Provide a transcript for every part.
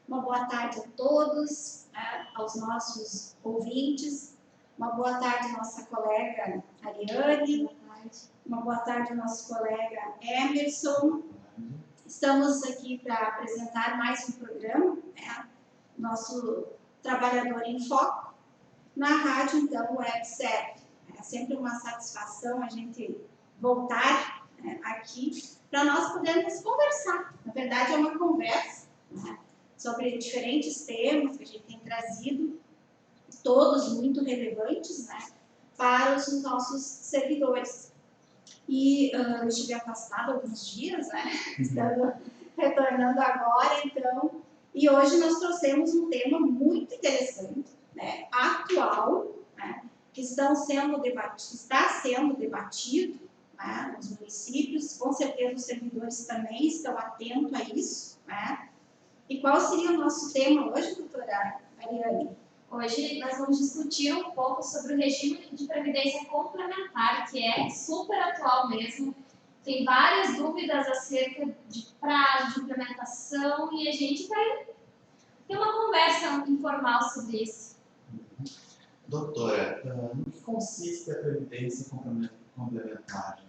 Uma boa tarde a todos, aos nossos ouvintes. Uma boa tarde, nossa colega Ariane. Uma boa tarde, nosso colega Emerson. Estamos aqui para apresentar mais um programa, nosso Trabalhador em Foco, na rádio, então, WebServe. É sempre uma satisfação a gente voltar aqui para nós podermos conversar. Na verdade, é uma conversa sobre diferentes temas que a gente tem trazido, todos muito relevantes para os nossos servidores. E eu estive afastada alguns dias, estamos retornando agora, então, e hoje nós trouxemos um tema muito interessante, atual, que está sendo debatido nos municípios. Com certeza os servidores também estão atentos a isso. E qual seria o nosso tema hoje, doutora Ariane? Hoje nós vamos discutir um pouco sobre o regime de previdência complementar, que é super atual mesmo. Tem várias dúvidas acerca de prazo, de implementação, e a gente vai ter uma conversa informal sobre isso. Doutora, no que consiste a previdência complementar?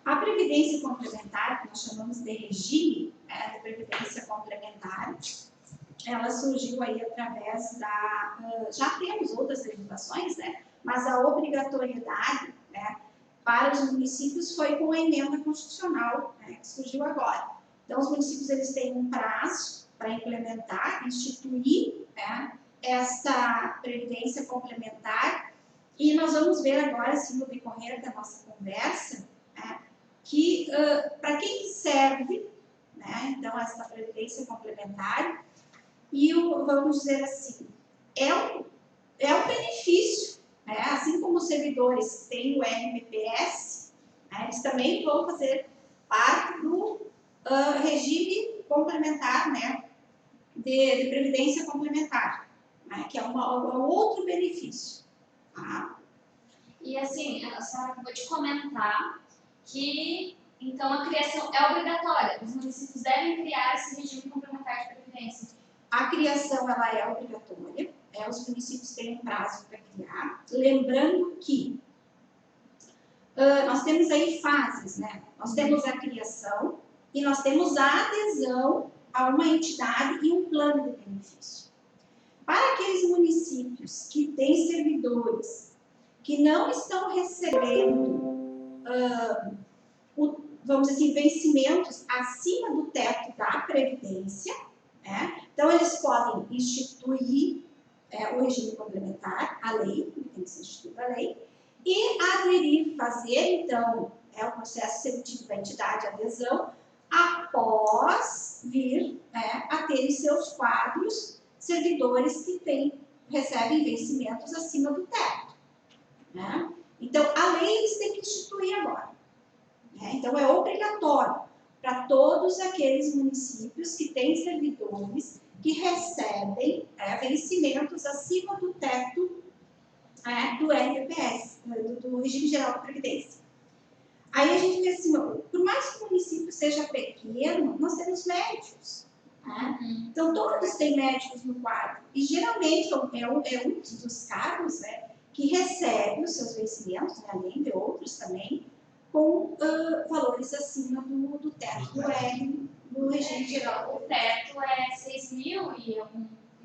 A previdência complementar, que nós chamamos de regime de previdência complementar, ela surgiu aí através já temos outras legislações, mas a obrigatoriedade para os municípios foi com a emenda constitucional que surgiu agora. Então, os municípios eles têm um prazo para implementar, instituir esta previdência complementar, e nós vamos ver agora, assim, no decorrer da nossa conversa, que para quem serve, então, essa previdência complementar. E vamos dizer assim, é um benefício, assim como os servidores têm o RPPS, eles também vão fazer parte do regime complementar, de previdência complementar, que é um outro benefício. E assim, a senhora acabou de comentar que então a criação é obrigatória, os municípios devem criar esse regime complementar de previdência. A criação ela é obrigatória, os municípios têm um prazo para criar. Lembrando que nós temos aí fases, Nós temos a criação e nós temos a adesão a uma entidade e um plano de benefício. Para aqueles municípios que têm servidores que não estão recebendo, vamos dizer assim, vencimentos acima do teto da Previdência, então, eles podem instituir o regime complementar, a lei, tem que ser instituída a lei, e aderir, fazer, então, o processo seletivo da entidade, a adesão, após vir a ter em seus quadros servidores que recebem vencimentos acima do teto. Então, a lei eles têm que instituir agora. Então, é obrigatório para todos aqueles municípios que têm servidores que recebem vencimentos acima do teto do RPPS, do Regime Geral da Previdência. Aí a gente vê assim, por mais que o município seja pequeno, nós temos médicos. Então, todos têm médicos no quadro. E geralmente é um dos cargos que recebe os seus vencimentos, além de outros também, com valores acima do teto do regime geral. O teto é 6 mil e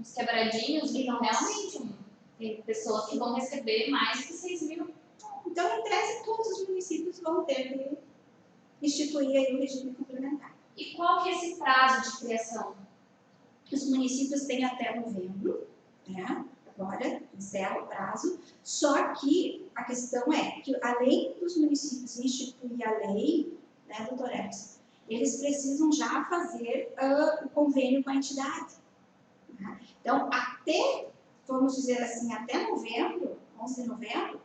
uns quebradinhos, então realmente tem pessoas que vão receber mais que 6 mil. Então, em tese, todos os municípios vão ter que instituir aí o regime complementar. E qual que é esse prazo de criação? Os municípios têm até novembro, agora encerra o prazo, só que a questão é que, além dos municípios instituir a lei, doutor Emerson, eles precisam já fazer o convênio com a entidade. Então, vamos dizer assim, até novembro, 11 de novembro,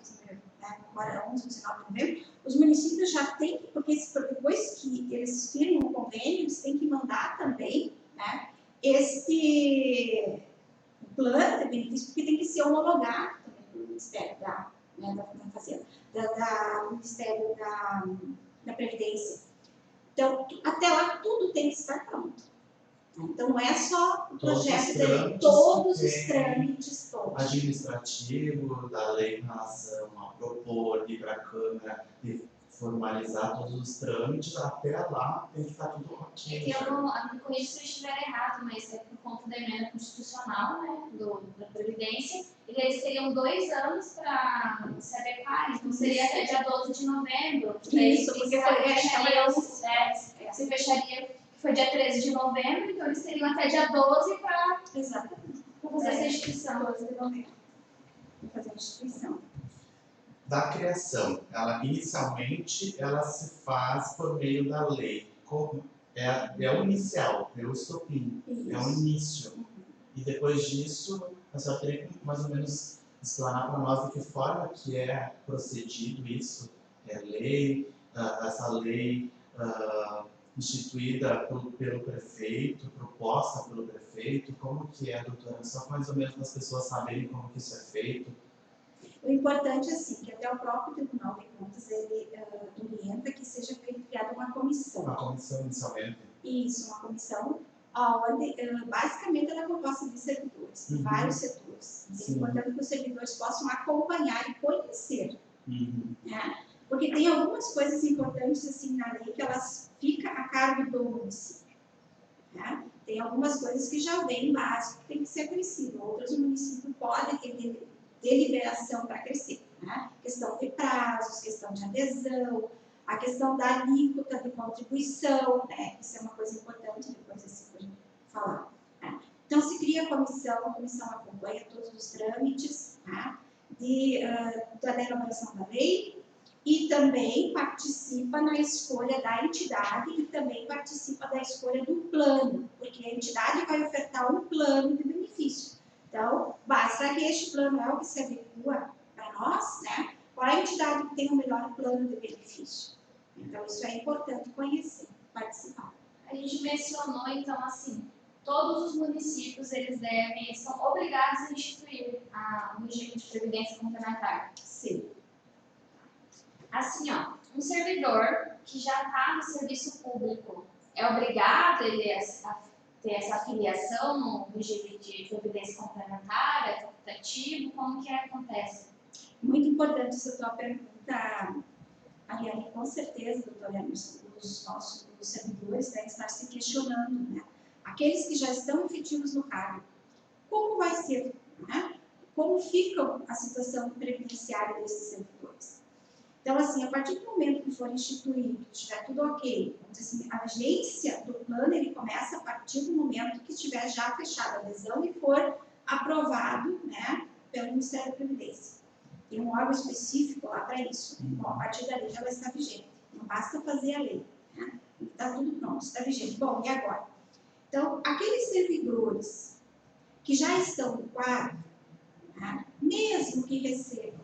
agora 11 ou 19 de novembro, os municípios já têm que, porque depois que eles firmam o convênio, eles têm que mandar também esse plano de benefício, porque tem que ser homologado também pelo Ministério da Fazenda, do Ministério da Previdência. Então, até lá, tudo tem que estar pronto. Então, não é só o Todos os projeto, trâmites tem todos que os tem trâmites, todos. administrativo da lei em relação a propor, ir para a Câmara e formalizar todos os trâmites, até lá tem que estar tudo ok. Me corrija se eu estiver errado, mas é por conta da emenda constitucional, né, da Previdência, e eles teriam 2 anos para se adequar, então seria até dia 12 de novembro. Isso, porque se fecharia, foi dia 13 de novembro, então eles teriam até dia 12 para fazer essa instituição. 12 de novembro, para fazer a instituição. Da criação, inicialmente ela se faz por meio da lei. É o inicial, é o estopim, é o início. E depois disso, a senhora teria que mais ou menos explanar para nós de que forma que é procedido isso. É lei, essa lei instituída pelo prefeito, proposta pelo prefeito, como que é, doutora? Só para mais ou menos as pessoas saberem como que isso é feito. O importante é assim, que até o próprio Tribunal de Contas, ele orienta que seja criada uma comissão. Uma comissão inicialmente. Isso, uma comissão, onde basicamente ela é composta de servidores, de vários setores. É importante que os servidores possam acompanhar e conhecer. Né? Porque tem algumas coisas importantes assim na lei que elas ficam a cargo do município. Né? Tem algumas coisas que já vêm básico, que tem que ser crescido. Outras o município pode ter deliberação para crescer. Né? Questão de prazos, questão de adesão, a questão da alíquota de contribuição, né? Isso é uma coisa importante, depois assim para a gente falar. Né? Então, se cria a comissão acompanha todos os trâmites, né? Da elaboração da lei e também participa na escolha da entidade e também participa da escolha do plano, porque a entidade vai ofertar um plano de benefício. Então, basta que este plano é o que se adequa para nós, né? Qual é a entidade que tem o melhor plano de benefício? Então, isso é importante conhecer, participar. A gente mencionou, então, assim, todos os municípios, eles são obrigados a instituir o regime de previdência complementar. Sim. Assim, ó, um servidor que já está no serviço público é obrigado ele a ter essa afiliação no regime de previdência complementar, é facultativo, como que acontece? Muito importante essa tua pergunta, Ariane, com certeza, doutora Emerson, os nossos servidores devem estar se questionando, né? Aqueles que já estão efetivos no cargo, como vai ser, né? Como fica a situação previdenciária desses servidores? Então, assim, a partir do momento que for instituído, estiver tudo ok, vamos dizer assim, a vigência do plano, ele começa a partir do momento que estiver já fechada a adesão e for aprovado, né, pelo Ministério da Previdência. Tem um órgão específico lá para isso. Né? Bom, a partir dali já vai estar vigente. Não basta fazer a lei. Né? Está tudo pronto, está vigente. Bom, e agora? Então, aqueles servidores que já estão no quadro, né, mesmo que recebam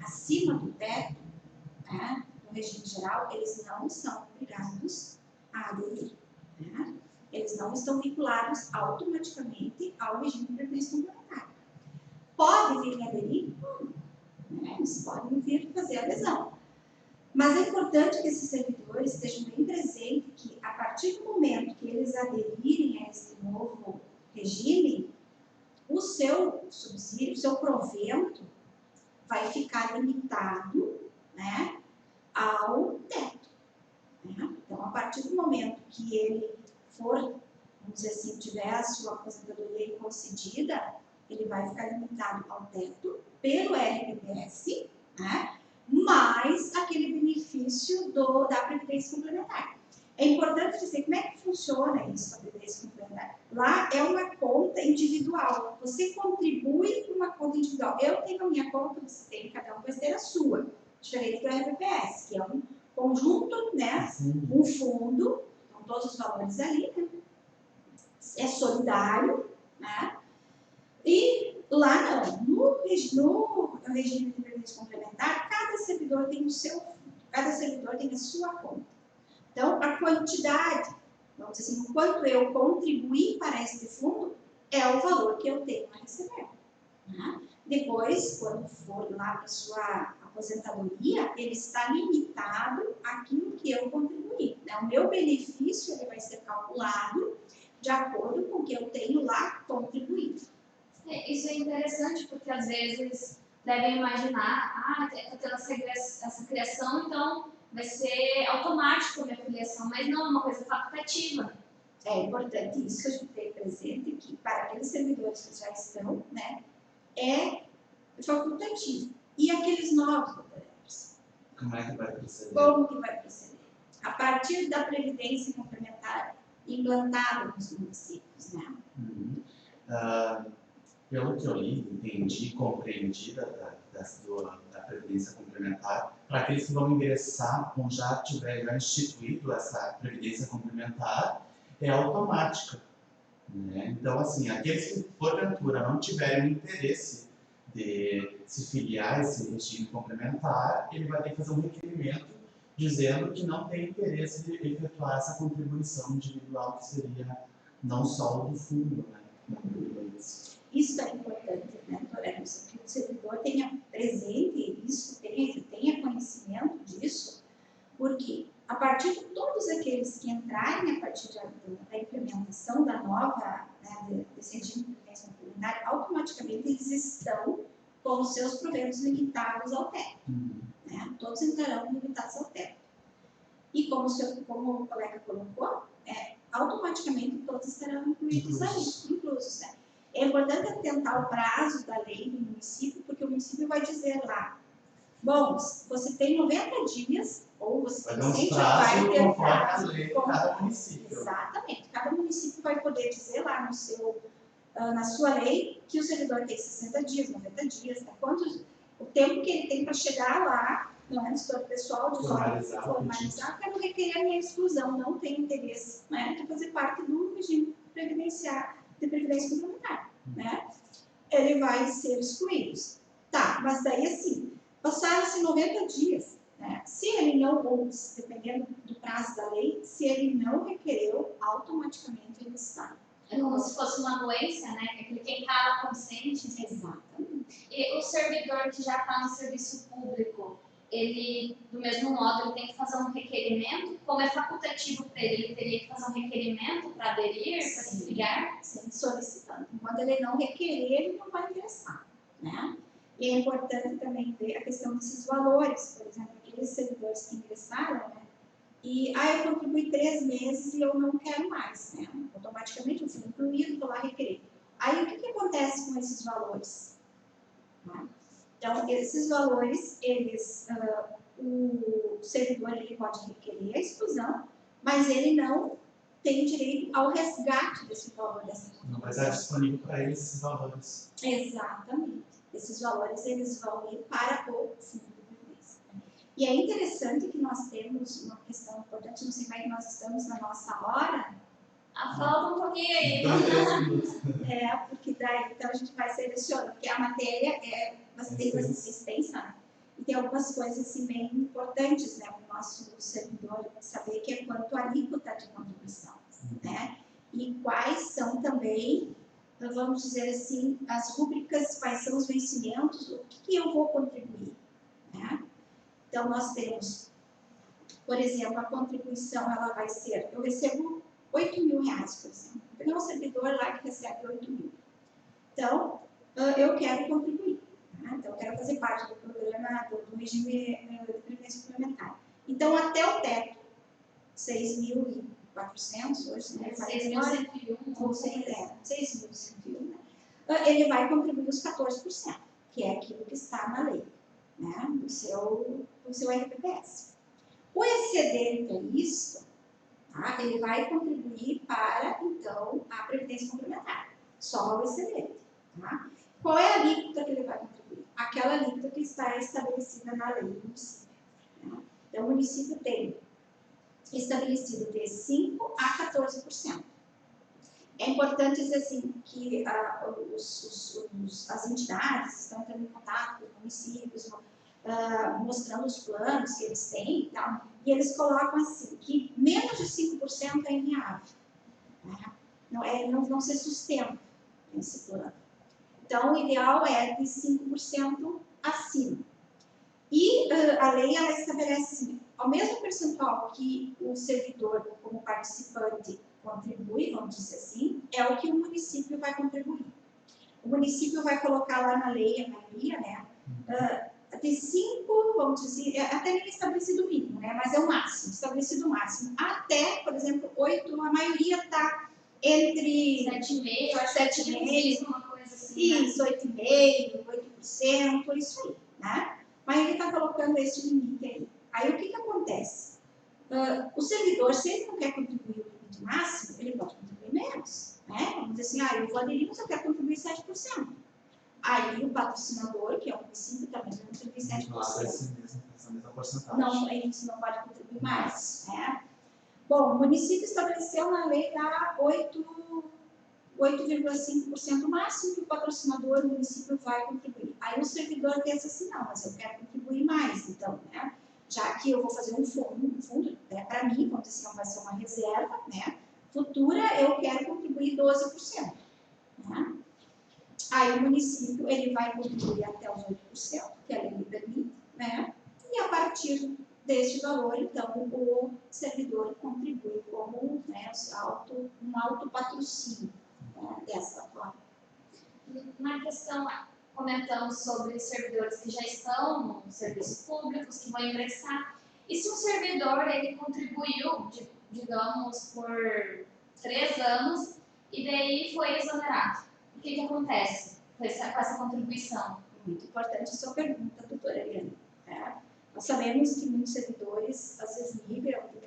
acima do teto, né, no regime geral, eles não são obrigados a aderir. Né? Eles não estão vinculados automaticamente ao regime de previdência complementar. Pode vir a aderir? Né? Eles podem vir fazer adesão. Mas é importante que esses servidores estejam bem presentes que, a partir do momento que eles aderirem a esse novo regime, o seu subsídio, o seu provento vai ficar limitado, né, ao teto. Né? Então, a partir do momento que ele for, vamos dizer assim, tiver a sua aposentadoria concedida, ele vai ficar limitado ao teto pelo RPPS, né? Mais aquele benefício da Previdência Complementar. É importante dizer como é que funciona isso, a Previdência Complementar. Lá é uma conta individual. Você contribui com uma conta individual. Eu tenho a minha conta, você tem, cada um vai ter a sua. Diferente do RPPS, que é um conjunto, né? Um fundo, com todos os valores ali, né? É solidário, né? E lá não. No regime de previdência complementar, cada servidor tem o seu fundo, cada servidor tem a sua conta. Então, a quantidade, vamos dizer assim, o quanto eu contribuí para este fundo, é o valor que eu tenho a receber. Né? Depois, quando for lá para a sua aposentadoria, ele está limitado àquilo que eu contribuí. Né? O meu benefício ele vai ser calculado de acordo com o que eu tenho lá contribuído. Isso é interessante, porque às vezes devem imaginar, está tendo essa criação, então vai ser automático a minha filiação, mas não, é uma coisa facultativa. É importante isso que a gente tem presente, que para aqueles servidores que já estão, né, é facultativo. E aqueles novos operadores? Como é que vai proceder? Como que vai proceder? A partir da previdência complementar implantada nos municípios, né? Pelo que eu li, entendi, compreendi da Previdência Complementar, para aqueles que vão ingressar ou já tiver instituído essa Previdência Complementar, é automática. Né? Então, assim, aqueles que, porventura, não tiverem interesse de se filiar a esse regime complementar, ele vai ter que fazer um requerimento dizendo que não tem interesse de efetuar essa contribuição individual, que seria não só o do fundo, né? Isso é importante, né, Toreno? Que o servidor tenha presente isso, tenha conhecimento disso, porque a partir de todos aqueles que entrarem a partir da implementação da nova, né, desse regime de previdência complementar, automaticamente eles estão com os seus proventos limitados ao teto. Né? Todos entrarão limitados ao teto. E como o colega colocou, automaticamente todos estarão incluídos aí, inclusos. Né? É importante atentar o prazo da lei do município, porque o município vai dizer lá, bom, você tem 90 dias, ou você vai dar um vai prazo ter um conforme a prazo, lei de cada município. Exatamente. Cada município vai poder dizer lá na sua lei que o servidor tem 60 dias, 90 dias, né? O tempo que ele tem para chegar lá, não é no setor pessoal, de formalizar, quero requerer a minha exclusão, não tenho interesse, né, de fazer parte do regime previdenciário, de previdência complementar, né? Ele vai ser excluído. Tá, mas daí assim, passaram-se 90 dias, né? Se ele não, ou dependendo do prazo da lei, se ele não requereu, automaticamente ele está. É como se fosse uma doença, né? Aquele quem cala consente. Exatamente. E o servidor que já está no serviço público, ele, do mesmo modo, ele tem que fazer um requerimento? Como é facultativo para ele teria que fazer um requerimento para aderir, para se filiar? Sim, solicitando. Enquanto ele não requerer, ele não vai ingressar, né? E é importante também ver a questão desses valores, por exemplo, aqueles servidores que ingressaram, né? E, eu contribuí 3 meses e eu não quero mais, né? Automaticamente eu fui incluído, vou lá requerer. Aí, o que acontece com esses valores? Né? Então, esses valores, o servidor ele pode requerer a exclusão, mas ele não tem direito ao resgate desse valor dessa contribuição. Não vai estar disponível para ele esses valores. Exatamente. Esses valores eles vão ir para o fundo de previdência. E é interessante que nós temos uma questão importante, não sei como é que nós estamos na nossa hora. Falta um pouquinho aí. Porque daí então a gente vai selecionando, porque a matéria é bastante extensa, né? E tem algumas coisas assim, bem importantes, né, para o nosso servidor saber, que é quanto à alíquota de contribuição, né? E quais são também, vamos dizer assim, as rúbricas, quais são os vencimentos, o que eu vou contribuir, né? Então, nós temos, por exemplo, a contribuição, ela vai ser, eu recebo 8 mil reais, por exemplo. Vou pegar um servidor lá que recebe 8 mil. Então, eu quero contribuir. Né? Então, eu quero fazer parte do programa, do regime de previdência complementar. Então, até o teto, 6.400, hoje, né? 6.101. Ou 6.101, né? Ele vai contribuir os 14%, que é aquilo que está na lei, né? do seu RPPS. O excedente a isso, tá? Ele vai contribuir para, então, a previdência complementar, só o excedente. Tá? Qual é a alíquota que ele vai contribuir? Aquela alíquota que está estabelecida na lei do município. Né? Então, o município tem estabelecido de 5% a 14%. É importante dizer assim, que as entidades estão entrando em contato com os municípios, mostrando os planos que eles têm e tal, e eles colocam assim, que menos de 5% é inviável. Né? Não se sustenta esse plano. Então, o ideal é de 5% acima. E a lei ela estabelece assim, ao mesmo percentual que o servidor, como participante, contribui, vamos dizer assim, é o que o município vai contribuir. O município vai colocar lá na lei, a maioria, né, de 5, vamos dizer, até nem estabelecido o mínimo, né, mas é o máximo, estabelecido o máximo. Até, por exemplo, 8, a maioria está entre 7,5%, acho que 7,5%, uma coisa assim. isso, 8,5%, 8%, isso aí, né? Mas ele está colocando esse limite aí. Aí o que acontece? O servidor, se ele não quer contribuir o limite máximo, ele pode contribuir menos, né? Vamos dizer assim, eu vou aderir, mas eu quero contribuir 7%. Aí o patrocinador, que é o município, também vai contribuir 7%. Essa mesma porcentagem. Não, a gente não pode contribuir mais, né? Bom, o município estabeleceu na lei lá 8,5% máximo que o patrocinador, o município, vai contribuir. Aí o servidor pensa assim, não, mas eu quero contribuir mais, então, né? Já que eu vou fazer um fundo né, para mim, vamos dizer assim, vai ser uma reserva, né? Futura, eu quero contribuir 12%. Né? Aí o município, ele vai contribuir até os 8%, que a lei lhe permite, né? E a partir deste valor, então, o servidor contribui como né, um autopatrocínio. Dessa forma. Na questão, comentamos sobre servidores que já estão nos serviços públicos, que vão ingressar. E se um servidor ele contribuiu, digamos, por 3 anos e daí foi exonerado? O que acontece com essa contribuição? Muito importante a sua pergunta, doutora Eliane. Nós sabemos que muitos servidores, às vezes, migram de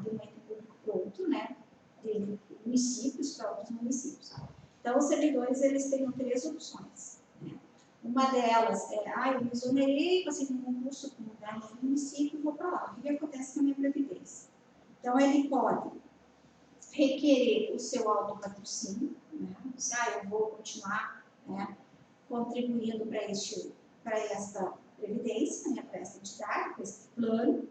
um ente público para outro, né? De municípios para outros municípios. Então, os servidores, eles têm 3 opções. Né? Uma delas é, eu me exonerei, passei um concurso no município e vou para lá. O que acontece com a minha previdência? Então, ele pode requerer o seu autopatrocínio, né? Eu vou continuar né, contribuindo para esta previdência, né, para essa entidade, para esse plano.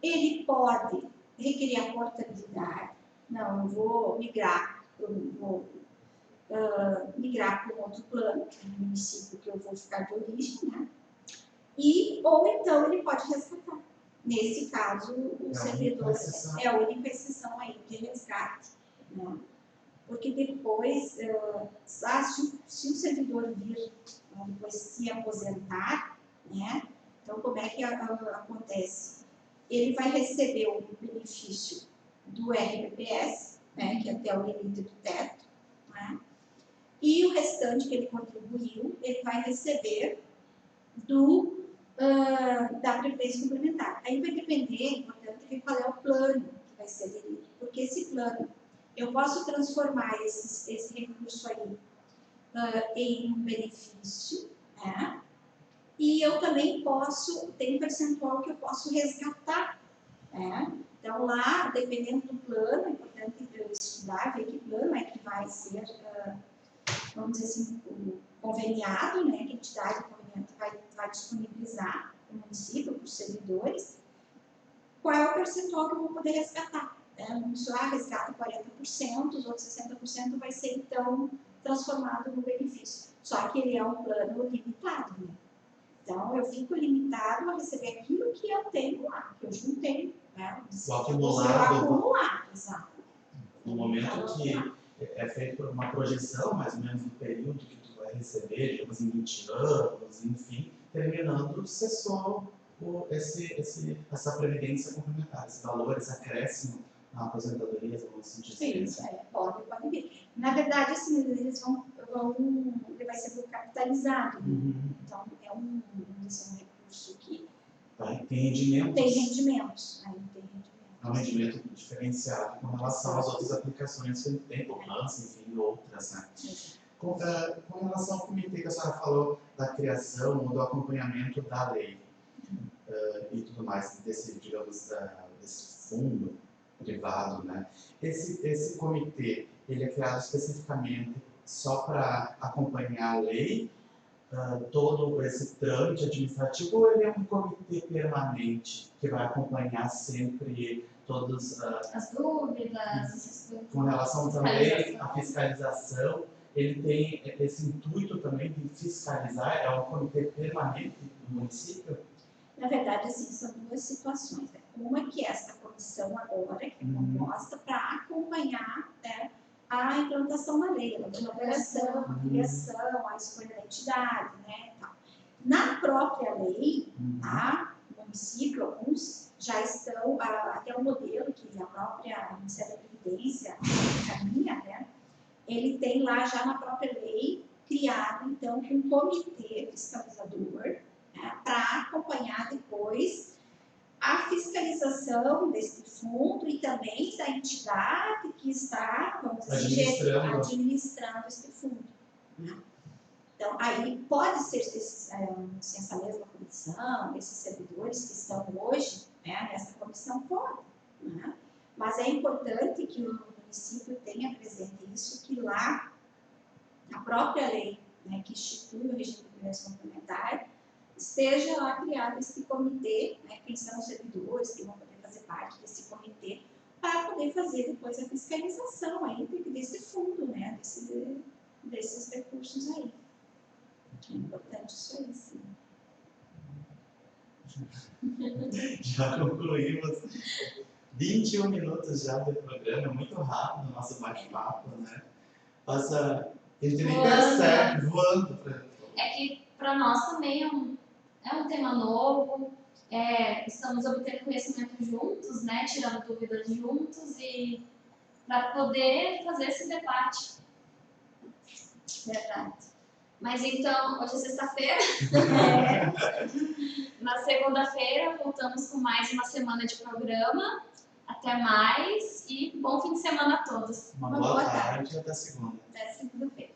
Ele pode requerer a portabilidade. Não, eu vou migrar para um outro plano, no município que eu vou ficar de origem, né? Ou então ele pode resgatar. Nesse caso, o servidor é a única exceção aí de resgate, né? Porque depois, se o servidor vir depois se aposentar, né? Então, como é que acontece? Ele vai receber o benefício do RPPS, né? Que é até o limite do teto, né? E o restante que ele contribuiu, ele vai receber da Previdência Complementar. Aí vai depender, importante, de qual é o plano que vai ser aderido. Porque esse plano, eu posso transformar esse recurso aí em um benefício, né? E eu também tem um percentual que eu posso resgatar, né? Então, lá, dependendo do plano, é importante eu estudar, ver que plano é que vai ser vamos dizer assim, conveniado, né, que a entidade conveniente vai disponibilizar para o município, para os servidores, qual é o percentual que eu vou poder resgatar. Se eu resgata 40%, os outros 60% vai ser, então, transformado no benefício. Só que ele é um plano limitado, né? Então, eu fico limitado a receber aquilo que eu tenho lá, que eu juntei, né? O acumulado. Exato. No momento que é feita uma projeção, mais ou menos, do período que tu vai receber, digamos, em 20 anos, enfim, terminando, cessou essa previdência complementar, esse valor, esse acréscimo na aposentadoria, vamos assim dizer. Sim, pode vir. Na verdade, assim, ele vai ser capitalizado. Uhum. Então, é um recurso que tem rendimentos. Tem rendimentos. É um rendimento diferenciado com relação às outras aplicações que ele tem, poupança, enfim, outras, né? Com relação ao comitê que a senhora falou da criação ou do acompanhamento da lei e tudo mais, digamos, desse fundo privado, né? Esse comitê, ele é criado especificamente só para acompanhar a lei, todo esse trâmite administrativo, ou ele é um comitê permanente que vai acompanhar sempre todas as dúvidas, com relação também à fiscalização? Ele tem esse intuito também de fiscalizar? É um comitê permanente do município? Na verdade, assim, são 2 situações. Né? uma que é essa comissão agora, que é composta para acompanhar, né, a implantação da lei, a elaboração, a criação, a escolha da entidade, né, tal. Na própria lei, tá, no município, alguns já estão, até o modelo que a própria Ministério da Previdência caminha, né, ele tem lá já na própria lei criado, então, um comitê fiscalizador, né, para acompanhar depois a fiscalização desse fundo e também da entidade que está, vamos dizer, administrando esse fundo. Né? Então, aí pode ser essa mesma comissão, esses servidores que estão hoje, né, nessa comissão, pode. Né? Mas é importante que o município tenha presente isso, que lá, a própria lei, né, que institui o regime de previdência complementar, esteja lá criado esse comitê, né, quem são os servidores que vão poder fazer parte desse comitê, para poder fazer depois a fiscalização aí desse fundo, né, desses recursos aí. É importante isso aí, sim. Já concluímos 21 minutos já do programa, muito rápido o nosso bate-papo, né? Passa, a gente nem percebe, voando. É que para nós também é um tema novo, estamos obtendo conhecimento juntos, né? Tirando dúvidas juntos e para poder fazer esse debate. Verdade. Mas então, hoje é sexta-feira. Na segunda-feira voltamos com mais uma semana de programa. Até mais e bom fim de semana a todos. Uma boa tarde e até segunda. Até segunda-feira.